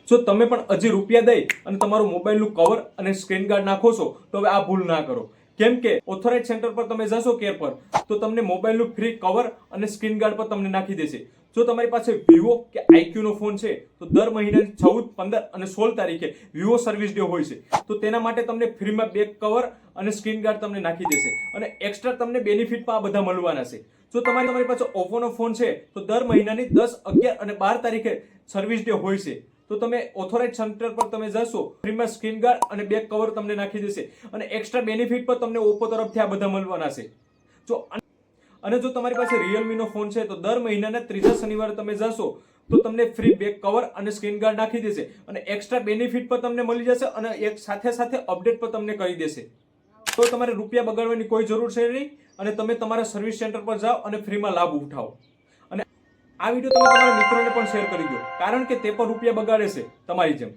જો તમે પણ હજી રૂપિયા દઈ અને તમારું મોબાઈલનું કવર અને સ્ક્રીન ગાર્ડ નાખો છો તો હવે આ ભૂલ ના કરો, કેમ કે ઓથોરાઇઝ સેન્ટર પર તમે જશો કેર પર તો તમને મોબાઈલનું ફ્રી કવર અને સ્ક્રીન ગાર્ડ પર તમને નાખી દેશે. જો તમારી પાસે વિવો કે આઈક્યુ નો ફોન છે તો દર મહિનાની 14, 15 અને 16 તારીખે વિવો સર્વિસ ડે હોય છે, તો તેના માટે તમને ફ્રીમાં બેક કવર અને સ્ક્રીન ગાર્ડ તમને નાખી દેશે અને એક્સ્ટ્રા તમને બેનિફિટમાં આ બધા મળવાના છે. જો તમારી પાસે ઓપ્પોનો ફોન છે તો દર મહિનાની 10, 11 અને 12 તારીખે સર્વિસ ડે હોય છે, તો તમે ઓથોરાઇઝ સેન્ટર પર તમે જશો, ફ્રીમાં સ્ક્રીન ગાર્ડ અને બેક કવર તમને નાખી દેશે અને એક્સ્ટ્રા બેનિફિટ પર તમને ઓપ્પો તરફથી આ બધા મળવાના છે. જો તમારી પાસે રિયલમી નો ફોન છે તો દર મહિનાના ત્રીજા શનિવારે તમે જશો તો તમને ફ્રી બેક કવર અને સ્ક્રીન ગાર્ડ નાખી દેશે અને એક્સ્ટ્રા બેનિફિટ પર તમને મળી જશે અને એક સાથે સાથે અપડેટ પર તમને કરી દેશે. તો તમારે રૂપિયા બગાડવાની કોઈ જરૂર છે નહીં અને તમે તમારા સર્વિસ સેન્ટર પર જાઓ અને ફ્રીમાં લાભ ઉઠાવો. અને આ વિડીયો તમે તમારા મિત્રોને પણ શેર કરી દો, કારણ કે તે પણ રૂપિયા બગાડે છે તમારી જેમ.